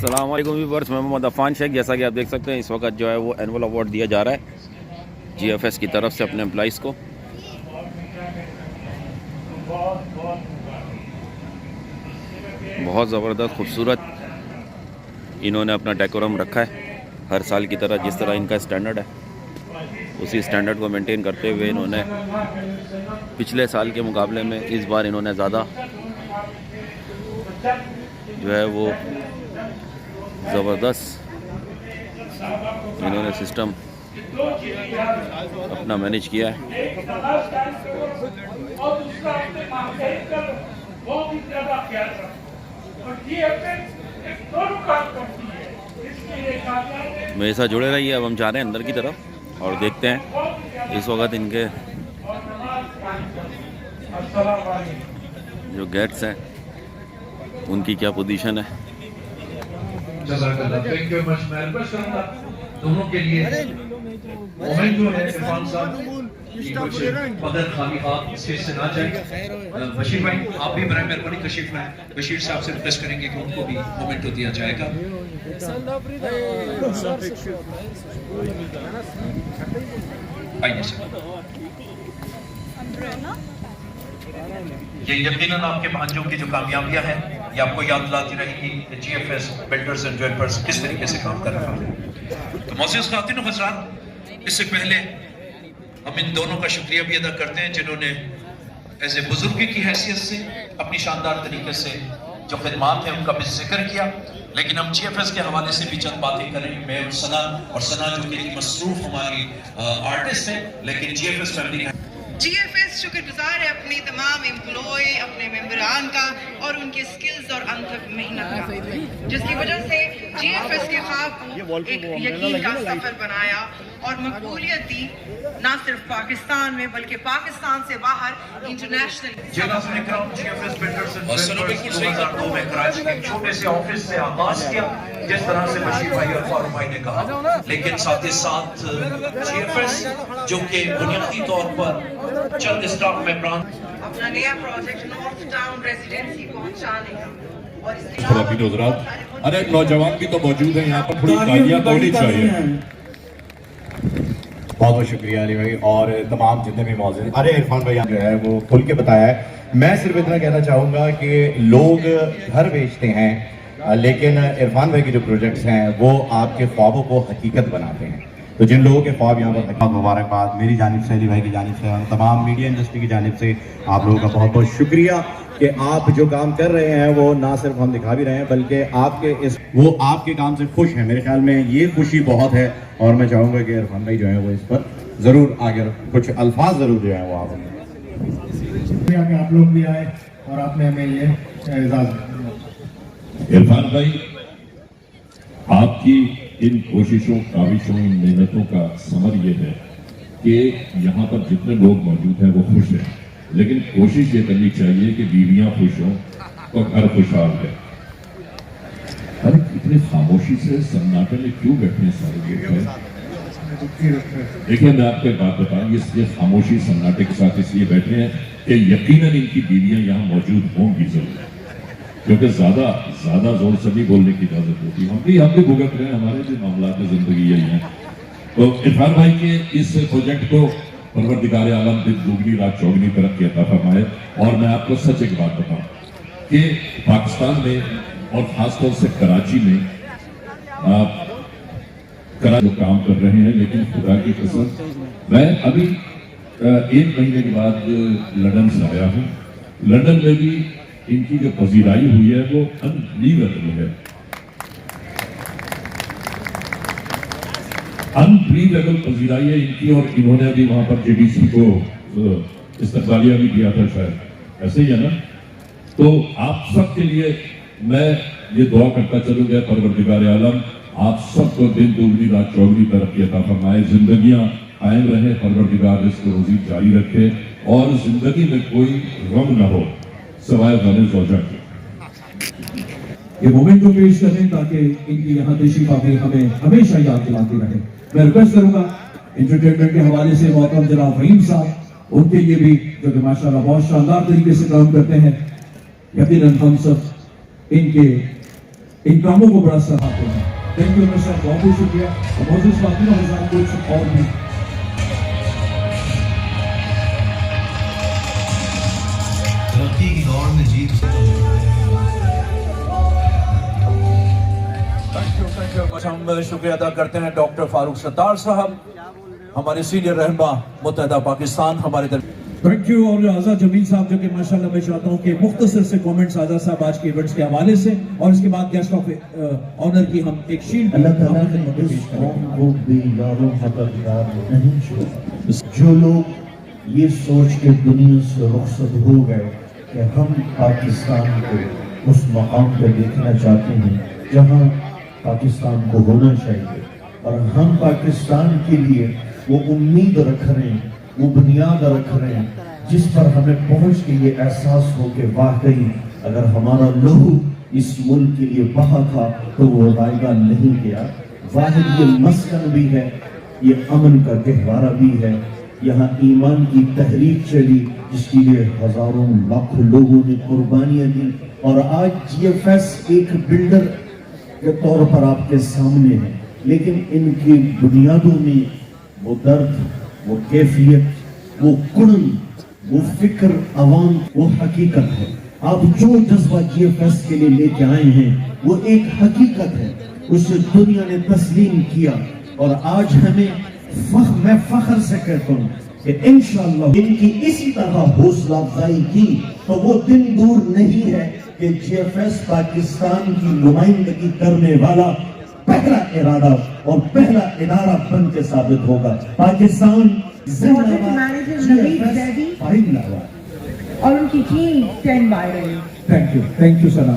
अस्सलाम वालेकुम व्यूअर्स, मैं मोहम्मद अफान शेख। जैसा कि आप देख सकते हैं इस वक्त जो है वो एनुअल अवार्ड दिया जा रहा है GFS की तरफ से अपने एम्प्लॉइज़ को। बहुत ज़बरदस्त खूबसूरत इन्होंने अपना डेकोरम रखा है। हर साल की तरह जिस तरह इनका स्टैंडर्ड है उसी स्टैंडर्ड को मेंटेन करते हुए इन्होंने पिछले साल के मुकाबले में इस बार इन्होंने ज़्यादा जो है वो ज़बरदस्त इन्होंने सिस्टम अपना मैनेज किया है। मेरे साथ जुड़े रहिए। अब हम जा रहे हैं अंदर की तरफ और देखते हैं इस वक्त इनके जो गेट्स हैं उनकी क्या पोजीशन है। दोनों के लिए मोमेंट जो है इरफान साहब कुछ बदल खाली हाथ स्टेज से ना जाए। बशीर भाई आप भी बराए मेहरबानी तशरीफ लाएं। बशीर साहब से रिक्वेस्ट करेंगे कि उनको भी मोमेंट दिया जाएगा। आइए सर। ये यकीनन आपके भांजों की जो कामयाबियां हैं ये आपको याद दिलाती रहेगी कि GFS बिल्डर्स एंड डेवलपर्स किस तरीके से काम कर रहा है। तो मोअज़्ज़िज़ ख़वातीन व हज़रात, इससे पहले हम इन दोनों का शुक्रिया भी अदा करते हैं जिन्होंने ऐसे बुजुर्गी की हैसियत से अपनी शानदार तरीके से जो खिदमात हैं उनका भी जिक्र किया। लेकिन हम GFS के हवाले से भी चंद बातें करेंगे। मैं और सना जो कि मसरूफ हमारी आर्टिस्ट हैं, लेकिन GFS फैमिली है। GFS शुक्रगुजार है अपने तमाम एम्प्लॉय, अपने मेंबरान का और उनके स्किल्स और अनथक मेहनत का, जिसकी वजह से GFS के ख्वाब को एक यकीन का सफर बनाया और मकबूलियत दी, ना सिर्फ पाकिस्तान में बल्कि पाकिस्तान से बाहर international. GFS builders and developers 2002 में कराची के छोटे से ऑफिस से आगाज किया जिस तरह से बशीर भाई और फारूक भाई ने कहा, लेकिन साथ ही साथ GFS जो कि बुनियादी तौर पर चंद स्टाफ मेंबरान अपना नया प्रोजेक्ट नॉर्थ टाउन रेजिडेंसी पहुंचाने का और अरे नौजवान भी तो मौजूद है यहाँ पर, थोड़ी तालियां होनी चाहिए। बहुत बहुत शुक्रिया अली भाई और तमाम जितने भी मौजूद। अरे इरफान भाई जो है वो खुल के बताया है। मैं सिर्फ इतना कहना चाहूँगा कि लोग घर बेचते हैं लेकिन इरफान भाई के जो प्रोजेक्ट्स हैं वो आपके ख्वाबों को हकीकत बनाते हैं। तो जिन लोगों के ख्वाब यहाँ पर मुबारकबाद मेरी जानिब से, अली भाई की जानिब से और तमाम मीडिया इंडस्ट्री की जानिब से आप लोगों का बहुत बहुत शुक्रिया कि आप जो काम कर रहे हैं वो ना सिर्फ हम दिखा भी रहे हैं बल्कि आपके वो आपके काम से खुश हैं। मेरे ख्याल में ये खुशी बहुत है और मैं चाहूँगा कि इरफान भाई जो है वो इस पर ज़रूर आगे कुछ अल्फाज ज़रूर जो है वो आप लोग भी आए और आपने हमें ये एजाज़। इरफान भाई, आपकी इन कोशिशों, काविशों, इन मेहनतों का समर ये है कि यहाँ पर जितने लोग मौजूद हैं वो खुश हैं, लेकिन कोशिश ये करनी चाहिए कि बीवियाँ खुश हों और घर खुशहाल है। अरे इतनी खामोशी से सन्नाटे में क्यों बैठे हैं सारे लोग? देखिए मैं आपको एक बात बताऊँ, ये खामोशी सन्नाटे के साथ इसलिए बैठे हैं कि यकीनन इनकी बीवियाँ यहाँ मौजूद होंगी जरूर, क्योंकि ज्यादा जोर से नहीं बोलने की इजाजत होती। हम भी भुगत रहे हैं, हमारे भी मामला में जिंदगी यही है। तो इरफान भाई के इस प्रोजेक्ट को परवरदिगार आलम दिन दुगनी रात चौगनी तरक्की अता फरमाए। और मैं आपको सच एक बात बताऊं कि पाकिस्तान में और खासतौर से कराची में आप जो काम कर रहे हैं, लेकिन खुदा की कसम मैं अभी 1 महीने के बाद लंदन से आया हूँ। लंदन में भी इनकी जो पजीराई हुई है वो अनबिलीवेबल है, अनबिलीवेबल पजीराई है इनकी। और इन्होंने अभी वहां पर JDC को इस्तकबालिया भी दिया था, शायद ऐसे ही है ना। तो आप सबके लिए मैं ये दुआ करता चलूंगा, परवरदिगार आलम आप सबको दिन दुगनी रात चौगनी तरक्की अता फरमाए, जिंदगियां कायम रहे, परवरदिगार रिज़्क़ रोज़ी जारी रखे और जिंदगी में कोई गम न हो सवाए गाने ज़ौजा के। ये मोमेंट को पेश करें ताकि इनकी यहाँ तशरीफ आके हमें हमेशा याद दिलाती रहे। मैं रिक्वेस्ट करूंगा एंटरटेनमेंट के हवाले से मोहतरम जनाब फहीम साहब, उनके लिए भी जो कि माशाल्लाह बहुत शानदार तरीके से काम करते हैं। यकीनन हम सब इनके इन कामों को बड़ा सराहते हैं। थैंक यू सर, बहुत बहुत शुक्रिया। मोजिस फातिमा हज़ार कुछ और भी तरक्की की दौड़ में जीत हम शुक्रिया अदा करते हैं डॉक्टर फारूक सत्तार साहब, हमारे सीनियर रहनुमा मुत्तहदा पाकिस्तान हमारे थैंक यू। और आज़ाद जमील साहब जो कि माशाल्लाह मैं चाहता हूँ कि मुख्तसर से कमेंट्स आज़ाद साहब आज के इवेंट्स के हवाले से, और इसके बाद गेस्ट ऑफ ऑनर की हम एक शील्ड अल्लाह ताला ने इस कौम को बेयारों खबरदार नहीं छोड़ा। जो लोग ये सोच के दुनिया से रुखसत हो गए कि हम पाकिस्तान को उस मकाम पर देखना चाहते हैं जहाँ पाकिस्तान को होना चाहिए, और हम पाकिस्तान के लिए वो उम्मीद रख रहे हैं, वो बुनियाद रख रहे हैं जिस पर हमें पहुंच के ये एहसास हो कि वाकई अगर हमारा लहू इस मुल्क के लिए बहा था तो वो रायगा नहीं गया। वाहिद ये मस्कन भी है, ये अमन का गहवारा भी है, यहाँ ईमान की तहरीक चली जिसके लिए हजारों लाखों लोगों ने कुर्बानियां दी, और आज जीएफएस एक बिल्डर के तौर पर आपके सामने है, लेकिन इनकी बुनियादों में वो दर्द, वो कैफियत, वो कुड़न, वो फिक्र अवाम, वो हकीकत है। आप जो जज्बा जीएफएस के लिए लेके आए हैं वो एक हकीकत है, उसे दुनिया ने तस्लीम किया, और आज हमें मैं फख्र से कहता हूँ कि इंशाअल्लाह इनकी इसी तरह हौसला अफजाई की तो वो दिन दूर नहीं है कि जीएफएस पाकिस्तान की नुमाइंदगी करने वाला पहला इरादा और पहला इदारा बन के साबित होगा। पाकिस्तान और उनकी टीम स्टैंड बाय रही। थैंक यू सना।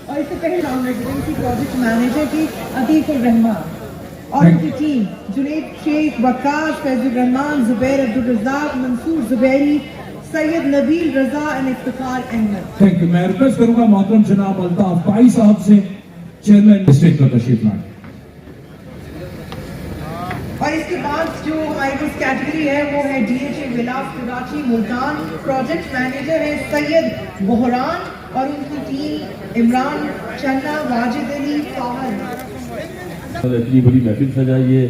और इससे पहले राउंड रेजिडेंसी प्रोजेक्ट मैनेजर की अतीकुर रहमान और उनकी टीम जुनैद शेख, वकास, फैजुर रहमान, जुबैर अब्दुल रज़ाक, मंसूर जुबैरी, सैयद नबील रजा और इफ्तिखार अहमद। Thank you. मैं रिक्वेस्ट करूंगा मोहतरम जनाब अल्ताफ भाई साहब से, चेयरमैन डिस्ट्रिक्ट का तशरीफ लाएं। और इसके बाद जो हमारी पास कैटेगरी है वो है डीएचए विलास कराची मुल्तान, प्रोजेक्ट मैनेजर है सैयद बहरान और उनकी टीम इमरान चन्ना, वाजिद अली, फाहद। इतनी बड़ी महफिल सजाई है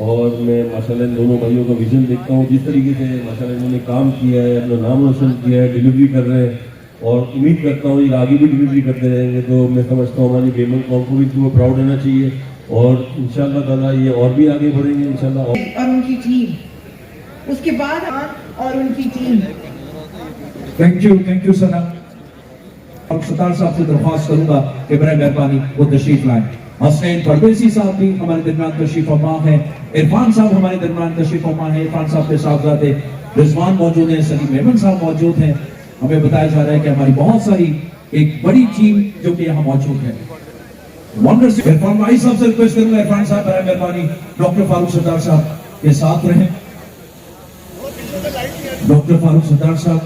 और मैं माशाल्लाह इन दोनों भाइयों का विजन देखता हूँ, जिस तरीके से माशाल्लाह इन्होंने काम किया है, अपना नाम रोशन किया है, डिलीवरी कर रहे हैं, और उम्मीद करता हूँ ये आगे भी डिलीवरी करते रहेंगे। तो मैं समझता हूँ हमारी बेमन कौम को भी इनको प्राउड रहना चाहिए, और इंशाअल्लाह ताला ये और भी आगे बढ़ेंगे इंशाअल्लाह। और उनकी टीम, उसके बाद और उनकी टीम। थैंक यू सना। और सत्तार साहब से दरख्वास्त करूंगा कि बराए मेहरबानी वो तशरीफ लाएं। हसनैन परदेसी साहब भी हमारे दरमियान तशरीफ फरमा है, इरफान साहब हमारे दरमियान तशरीफ फरमा है, इरफान साहब के साहबजादे रिजवान मौजूद हैं, सलीम मेमन साहब मौजूद हैं। हमें बताया जा रहा है कि हमारी बहुत सारी एक बड़ी टीम जो कि यहाँ मौजूद है। इरफान भाई साहब से रिक्वेस्ट करूंगा, इरफान साहब बराए मेहरबानी डॉक्टर फारूक सत्तार साहब के साथ रहें। डॉक्टर फारूक सत्तार साहब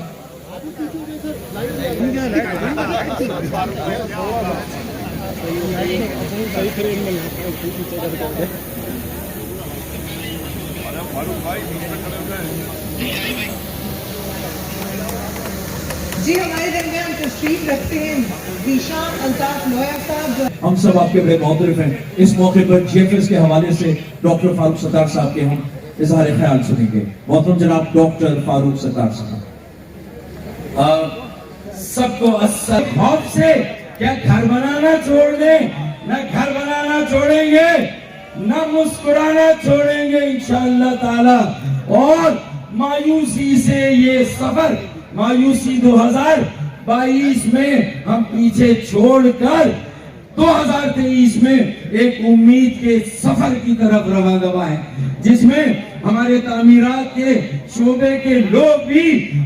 जी हमारे दरमियान तशरीफ रखते हैं ज़ीशान अल्ताफ लोया साहब। हम सब आपके बड़े मोहतरफ हैं। इस मौके पर जीएफएस के हवाले से डॉक्टर फारूक सत्तार साहब के हम इजहार ख्याल सुनेंगे। मोहतरम जनाब डॉक्टर फारूक सत्तार साहब। सबको अस्सलाम। खौफ से क्या घर बनाना छोड़ दें? न घर बनाना छोड़ेंगे, न मुस्कुराना छोड़ेंगे इंशाअल्लाह ताला। और मायूसी से ये सफर, मायूसी 2022 में हम पीछे छोड़कर 2023 में एक उम्मीद के सफर की तरफ रवाना है, जिसमें हमारे तामीरात के शोबे के लोग भी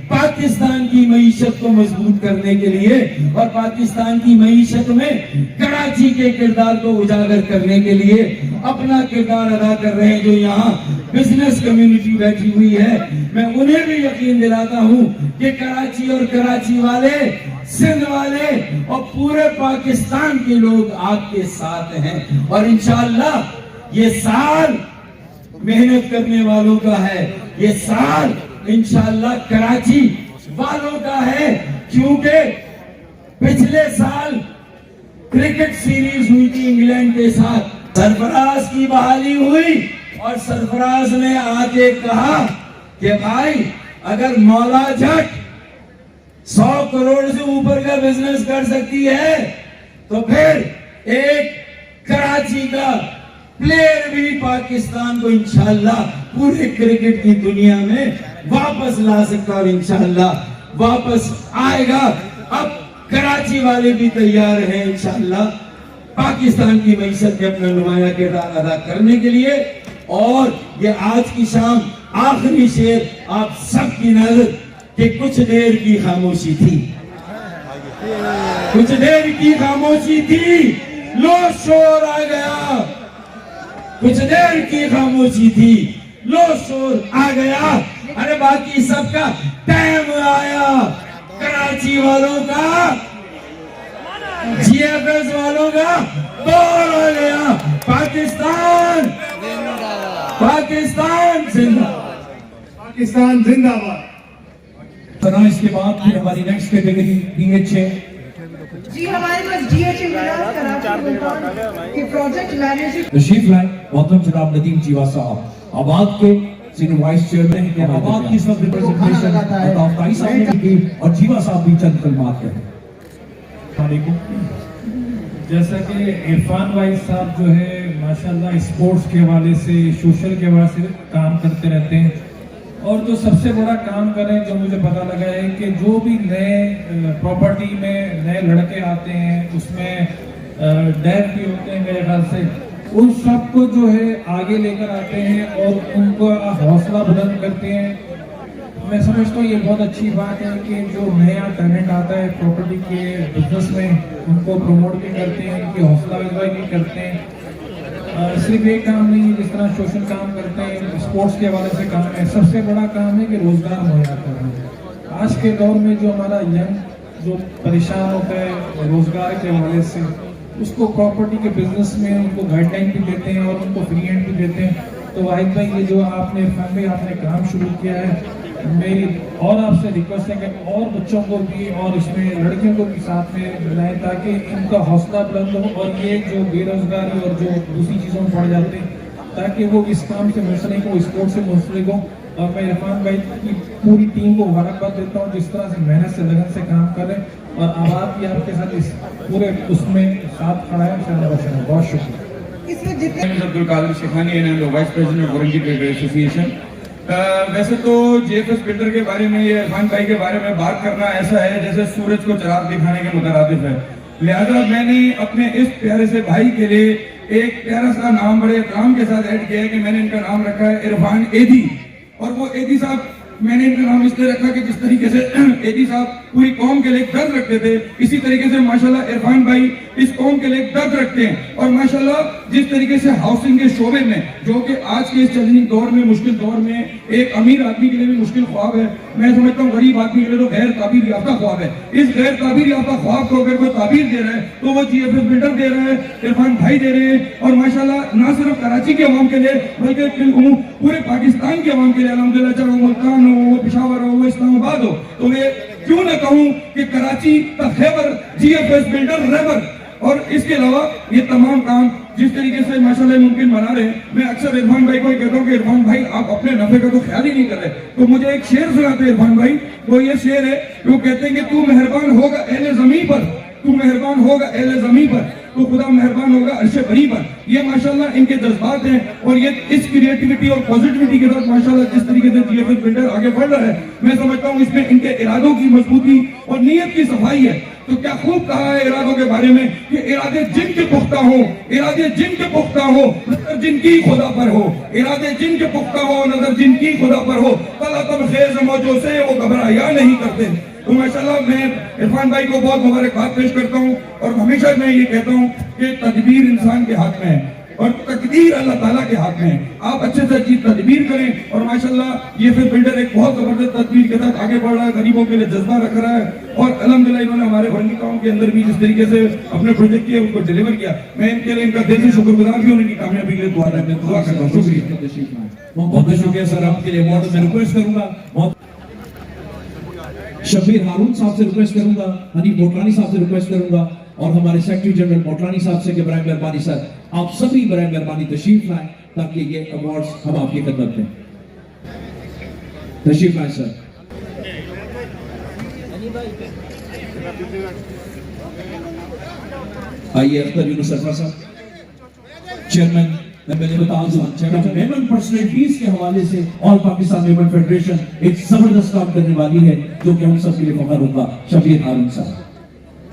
पाकिस्तान की मईशत को मजबूत करने के लिए और पाकिस्तान की मईशत में कराची के किरदार को उजागर करने के लिए अपना किरदार अदा कर रहे हैं। जो यहाँ बिजनेस कम्युनिटी बैठी हुई है, मैं उन्हें भी यकीन दिलाता हूँ कि कराची और कराची वाले, सिंध वाले और पूरे पाकिस्तान के लोग आपके साथ हैं। और इंशाअल्लाह ये साल मेहनत करने वालों का है, ये साल इंशाअल्लाह कराची वालों का है, क्योंकि पिछले साल کرکٹ سیریز ہوئی تھی انگلینڈ کے ساتھ, سرفراز کی بحالی ہوئی اور سرفراز نے آ کے کہا کہ بھائی اگر مولا جٹ 100 کروڑ سے اوپر کا بزنس کر سکتی ہے تو پھر ایک کراچی کا پلیئر بھی پاکستان کو انشاءاللہ پورے کرکٹ کی دنیا میں واپس لا سکتا اور انشاءاللہ واپس آئے گا. اب کراچی والے بھی تیار ہیں انشاءاللہ پاکستان کی معیشت میں اپنا نمایاں کردار ادا کرنے کے لیے. اور یہ آج کی شام آخری شعر آپ سب کی نظر کہ کچھ دیر کی خاموشی تھی, کچھ دیر کی خاموشی تھی, لو شور آ گیا. کچھ دیر کی خاموشی تھی, لو شور آ گیا. ارے باقی سب کا ٹائم آیا, کراچی والوں کا, جی ایف ایس والوں کا دور آ گیا. پاکستان پاکستان زندہ باد, پاکستان زندہ باد. اس کے بعد پھر ہماری next category D H A. جی ہمارے پاس D H A Karachi Multan کے پروجیکٹ مینیجر تشریف لائے محترم جناب ندیم چیوا صاحب, آباد کے سینئر وائس چیئرمین ہیں. آباد کی سب ریپرزنٹیشن عطافتائی صاحب نے کی اور جیوا صاحب بھی چند کلمات کہیں. السلام علیکم. جیسا کہ عرفان بھائی صاحب جو ہے ماشاءاللہ اسپورٹس کے حوالے سے, سوشل کے حوالے سے کام کرتے رہتے ہیں, اور جو سب سے بڑا کام کریں جو مجھے پتا لگا ہے کہ جو بھی نئے پراپرٹی میں نئے لڑکے آتے ہیں اس میں ڈیف بھی ہوتے ہیں میرے خیال سے, ان سب کو جو ہے آگے لے کر آتے ہیں اور ان کو حوصلہ بلند کرتے ہیں. میں سمجھتا ہوں یہ بہت اچھی بات ہے کہ جو نیا ٹیلنٹ آتا ہے پراپرٹی کے بزنس میں ان کو پروموٹ بھی کرتے ہیں, ان کی حوصلہ افزائی بھی کرتے ہیں. صرف ایک کام نہیں ہے جس طرح سوشل کام کرتے ہیں, اسپورٹس کے حوالے سے کام ہے. سب سے بڑا کام ہے کہ روزگار مہیا کرنا. آج کے دور میں جو ہمارا ینگ جو پریشان ہوتا ہے روزگار کے حوالے سے, اس کو پراپرٹی کے بزنس میں ان کو گائیڈ لائن بھی دیتے ہیں اور ان کو فری ہینڈ بھی دیتے ہیں. تو واحد بھائی یہ جو آپ نے کام شروع کیا ہے, میری اور آپ سے ریکویسٹ ہے کہ اور بچوں کو بھی اور اس میں لڑکیوں کو بھی ساتھ میں ملائیں تاکہ ان کا حوصلہ بلند ہو, اور یہ جو بے روزگاری اور جو دوسری چیزوں میں پڑ جاتے ہیں تاکہ وہ اس کام سے منسلک ہو, اسپورٹ سے منسلک ہو. اور میں عرفان بھائی کی پوری ٹیم کو مبارکباد دیتا ہوں جس طرح سے محنت سے لگن سے کام کر رہے ہیں, اور آباد بھی آپ کے ساتھ اس پورے اس میں ساتھ کھڑا ہے. بہت شکریہ. اس میں جتنے عبدالقادر شیخانی ہیں وائس پریزیڈنٹ اورنگی ٹریڈ ایسوسی ایشن. ویسے تو جی ایف ایس بلڈر کے بارے میں یہ عرفان بھائی کے بارے میں بات کرنا ایسا ہے جیسے سورج کو چراغ دکھانے کے مترادف ہے, لہذا میں نے اپنے اس پیارے سے بھائی کے لیے ایک پیارا سا نام بڑے احترام کے ساتھ ایڈ کیا ہے کہ میں نے ان کا نام رکھا ہے عرفان ایدی. اور وہ ایدی صاحب میں نے ان کا نام اس لیے رکھا کہ جس طریقے سے ایدی صاحب پوری قوم کے لیے درد رکھتے تھے, اسی طریقے سے ماشاءاللہ عرفان بھائی اس قوم کے لیے درد رکھتے ہیں. اور ماشاءاللہ جس طریقے سے ہاؤسنگ کے شعبے میں, جو کہ آج کے اس چیلنجنگ دور میں, مشکل دور میں ایک امیر آدمی کے لیے بھی مشکل خواب ہے, میں سمجھتا ہوں غریب آدمی کے لیے تو غیر تعبیر یافتہ خواب ہے. اس غیر تعبیر یافتہ خواب کو اگر کوئی تعبیر دے رہا ہے تو وہ جی ایف ایس بلڈر دے رہے ہیں, عرفان بھائی دے رہے ہیں. اور ماشاءاللہ نہ صرف کراچی کے عوام کے لیے بلکہ پورے پاکستان کے عوام کے لیے الحمدللہ, چاہے وہ ملتان ہو, وہ پشاور ہو, وہ اسلام آباد ہو, تو میں کیوں نہ کہوں کہ کراچی تا خیبر جی ایف ایس بلڈر ریبر. اور اس کے علاوہ یہ تمام کام جس طریقے سے ماشاءاللہ ممکن بنا رہے ہیں, میں اکثر عرفان بھائی کو کہتا ہوں کہ عرفان بھائی آپ اپنے نفع کا تو خیال ہی نہیں کر رہے. تو مجھے ایک شعر سناتے ہیں عرفان بھائی, وہ یہ شعر ہے, وہ کہتے ہیں کہ تو مہربان ہوگا اہل زمین پر, تو مہربان ہوگا اہل زمین پر, تو خدا مہربان ہوگا عرش بری پر. یہ ماشاءاللہ ان کے جذبات ہیں, اور یہ اس کریٹیوٹی اور پوزیٹیوٹی کے ساتھ ماشاءاللہ جس طریقے سے جی ایف ایس بلڈر آگے بڑھ رہا ہے, میں سمجھتا ہوں اس میں ان کے ارادوں کی مضبوطی اور نیت کی صفائی ہے. تو کیا خوب کہا ہے ارادوں کے بارے میں کہ ارادے جن کے پختہ ہوں, ارادے جن کے پختہ ہوں, نظر جن کی خدا پر ہو, ارادے جن کے پختہ ہو, نظر جن کی خدا پر ہو, طلعتم خیز موجوں سے وہ گھبرایا نہیں کرتے. تو ماشاءاللہ میں عرفان بھائی کو بہت مبارکباد پیش کرتا ہوں, اور ہمیشہ میں یہ کہتا ہوں کہ تدبیر انسان کے ہاتھ میں ہے اور تقدیر اللہ تعالیٰ کے ہاتھ میں ہے. آپ اچھے سے اچھی تدبیر کریں, اور ماشاءاللہ یہ پھر بلڈر ایک بہت زبردست تدبیر کے ساتھ آگے بڑھ رہا ہے, غریبوں کے لیے جذبہ رکھ رہا ہے, اور الحمدللہ انہوں نے ہمارے اورنگی ٹاؤن کے اندر بھی جس طریقے سے اپنے پروجیکٹ کیا اس کو ڈیلیور کیا. میں ان کے لیے ان کا دل سے شکر گزار بھی ہوں, ان کی کامیابی کے لیے دعا کرتا ہوں. شکریہ. بہت شکریہ سر. آپ کے لیے بہت میں ریکویسٹ کروں گا, شبیر ہارون صاحب سے ریکویسٹ کروں گا, حنیف بوٹرانی صاحب سے ریکویسٹ کروں گا اور ہمارے سیکرٹری جنرل موٹرانی صاحب سے کہ برائے مہربانی سر آپ سبھی برائے مہربانی تشریف لائیں تاکہ یہ ایوارڈز ہم آپ کی خدمت میں تشریف لائیں سر. آئیے اختر یونس سرفراز صاحب چیئرمین ویمن پرسنالٹیز کے حوالے سے آل پاکستان ویمن فیڈریشن ایک زبردست کام کرنے والی ہے جو کہ ہم سب کے لیے فخر ہوگا. شبیر ہارون صاحب.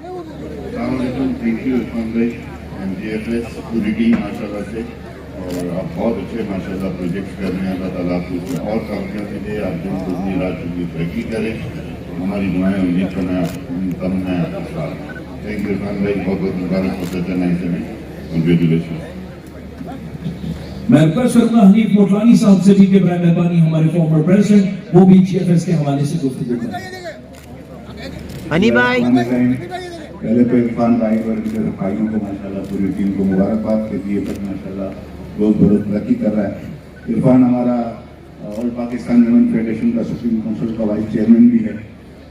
السلام علیکم. تھینک یو عرفان بھائی اینڈ جی ایف ایس پوری ٹیم ماشاء اللہ سے, اور آپ بہت اچھے ماشاء اللہ پروجیکٹ کر رہے ہیں. اللہ تعالیٰ آپ کو اور کامیاب دے, آپ دن دنی رات کی ترقی کریں. ہماری دعائیں امید کرنا ہے تمنا آپ کے ساتھ. تھینک یو عرفان بھائی, بہت بہت مبارک ہو سچا نہیں سے کنگریچولیشن. میں ریکویسٹ کروں گا حنیف موٹرانی صاحب سے بھی کہ برائے مہربانی ہمارے فارمر پریزیڈنٹ وہ بھی جی ایف ایس کے حوالے سے گفتگو کریں. ہنی بھائی پہلے تو عرفان بھائی اور ان کے بھائیوں کو ماشاءاللہ پوری ٹیم کو مبارکباد کہ جی ایف ایس ماشاءاللہ روز بروز ترقی کر رہا ہے. عرفان ہمارا آل پاکستان ویمن فیڈریشن کا سپریم کونسل کا وائس چیئرمین بھی ہے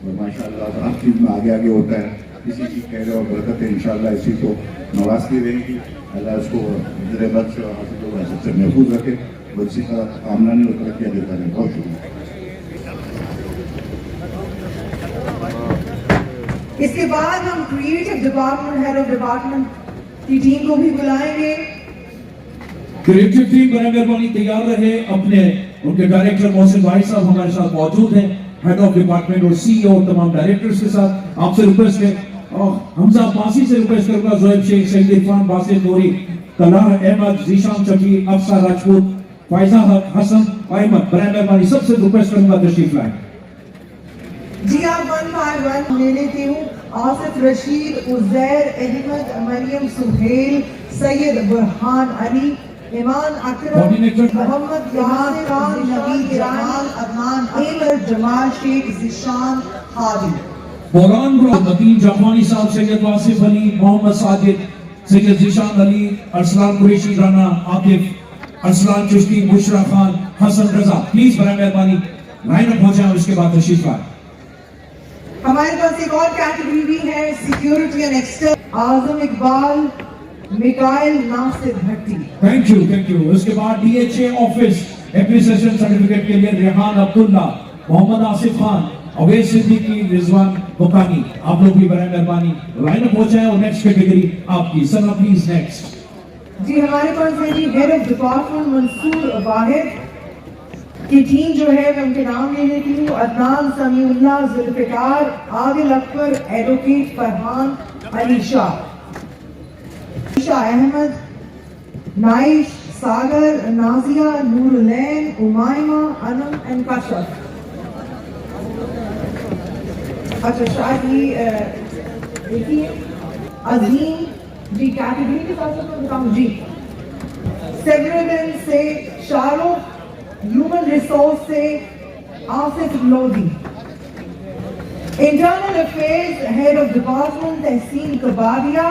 اور ماشاءاللہ ہر چیز میں آگے آگے ہوتا ہے. اسی کی خیر اور برکت ہے انشاءاللہ اسی کو نوازتی رہے گی. اللہ اس کو حضر بد سے اور حاصل و حاصل سے محفوظ رکھے. بچی کا آمدنی اور ترقیاں دیتا رہے. بہت شکریہ. اس کے بعد ہم creative department head of department کی ٹیم کو بھی بلائیں گے. کریٹو ٹیم برائے مہربانی تیار رہے. اپنے ان کے ڈائریکٹر محسن بھائی صاحب ہمارے ساتھ موجود ہیں, ہیڈ آف ڈپارٹمنٹ اور سی ای او اور تمام ڈائریکٹرز کے ساتھ. آپ سے ریکویسٹ ہے حمزہ عباسی سے ریکویسٹ کروں گا, زہیب شیخ, سعید عرفان, باسط نوری, طلحہ احمد, ذیشان شفیع, افسر راجپوت, فائزہ حق, حسن احمد برائے مہربانی سب سے ریکویسٹ کروں گا تشریف لائیں. جی آپ 151 لے لیتی ہوں. آصف رشید, عزیر احمد, مریم سہیل, سید برہان علی, ایمان اکرم, محمد یاسر خان, نوید جمال, عدنان احمد, جمال شیخ, ذیشان خادم. قرآن متین جاپانی صاحب, سید واصف علی, محمد ساجد, سید ذیشان علی, ارسلان قریشی رانا, عاطف, ارسلان چشتی, بشرا خان, حسن رضا. پلیز برائے مہربانی لائن اپ ہو جائیں اور اس کے بعد تشریف لائیں. ہمارے پاس ایک اور کیٹیگری بھی ہے security and extern. Azam Iqbal, Mikail Nasir Bhatti. Thank you. اس کے بعد D H A office appreciation certificate کے لیے ریحان عبداللہ, محمد آصف خان, اویس صدیقی, رضوان بکانی. آپ لوگ بھی برائے مہربانی لائن اپ ہو جائیں اور نیکسٹ کیٹیگری آپ کی. Sir please next. جی ہمارے پاس ہے جی ہیڈ آف ڈپارٹمنٹ منصور واحد کی ٹیم جو ہے میں ان کے نام لے لیتی ہوں. عدنان سمیع اللہ, ذوالفقار, عادل اکبر, ایڈوکیٹ فرحان علی شاہ, عائشہ احمد, نائش, ساگر, نازیہ, نور العین, امائمہ, انم اینڈ کشف. اچھا شاید یہ دیکھیے عظیم جی کیٹیگری کے ساتھ بتاؤں جی. سیگریگن سے شاہ رخ, ہیومن ریسورس سے Asif Lodhi. Internal affairs head of department Tehseen Kababiya,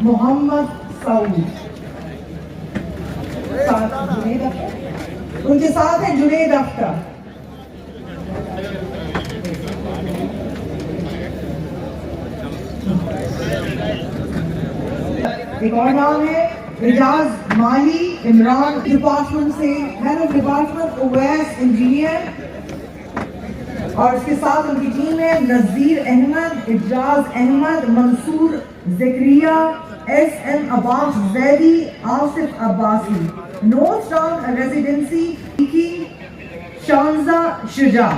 محمد سعود. ان کے ساتھ ہیں جنید اختر. ایک اور نام ہے اعجاز مالی, عمران ڈپارٹمنٹ سے head of department Awais engineer, اور اس کے ساتھ ان کی ٹیم ہے Nazir Ahmed, Ijaz Ahmed, Mansoor Zakariya, S M Abbas Zaidi, Asif Abbasi. North town residency کی شانزہ شجاع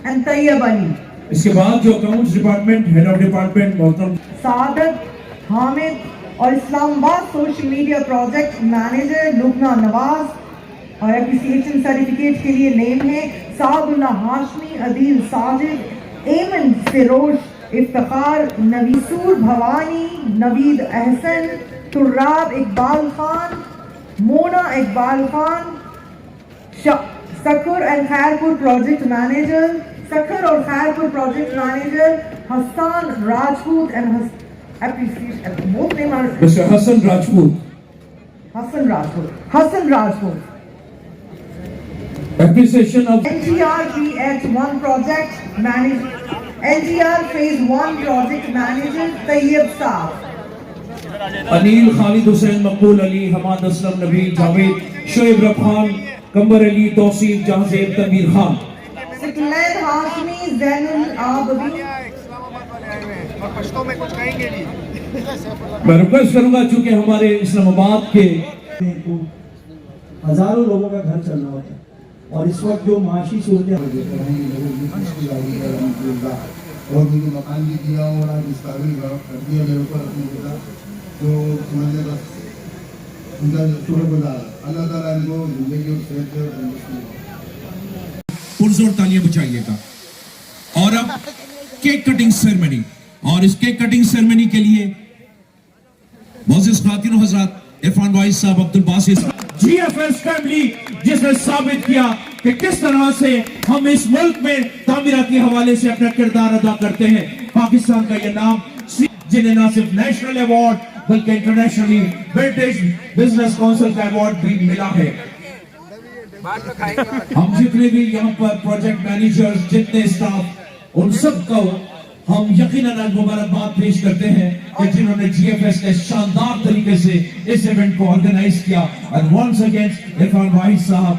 اینڈ طیب علی. اس کے بعد جو accounts department head of department محترم سعادت حامد, اور Islamabad social media project manager Lubna Nawaz, اور اپریسیشن سرٹیفکیٹ کے لیے نیم ہے سعد اللہ ہاشمی, عدیل Sajid, Aiman Sarosh, Iftikhar, نویسور Bhavani, Naveed Ahsan, Turab Iqbal Khan, Mona Iqbal Khan, Sukkur and Khairpur project manager, Sukkur اور Khairpur project manager Hassan Rajput and Mr. Hassan Rajput. Hassan Rajput. Appreciation of NTR PH1 project manager, NTR phase 1 project manager Tayyib Saab. Anil, Khalid Hussain, मकबूल अली, हमाद असलम, नबील, जावेद, शोएब रखान, कंबर अली, तौसीफ, जहांजेब, तनवीर खान, सकलैन हाशमी, जैनुल आबदीन। मैं request करूंगा चूंकि हमारे इस्लामाबाद के हजारों लोगों का घर चलना होता है और इस वक्त जो माशी सूरत और मुझे मकान भी दिया और आज इस काबिल कर दिया मेरे ऊपर अपने पिता तो मैंने बस उनका शुक्रगुजार अल्लाह ताला इनको जिंदगी और सेहत दे और पुरजोर तालियां बजाइएगा। और अब केक कटिंग सेरेमनी, और इस केक कटिंग सेरेमनी के लिए मोअज़्ज़िज़ ख़वातीन हज़रात, इरफान वाइस साहब, अब्दुल बासित, GFS फैमिली जिसने साबित किया कि किस तरह से हम इस मुल्क में तामीराती हवाले से अपना किरदार अदा करते हैं। पाकिस्तान का ये नाम, जिन्हें न सिर्फ नेशनल अवार्ड बल्कि इंटरनेशनली ब्रिटिश बिजनेस काउंसिल का अवार्ड भी मिला है। हम जितने भी यहाँ पर प्रोजेक्ट मैनेजर्स, जितने स्टाफ, उन सब को हम यकीनन मुबारकबाद पेश करते हैं कि जिन्होंने GFS के शानदार तरीके से इस इवेंट को ऑर्गेनाइज किया। और वंस अगेन इरफान वाहिद साहब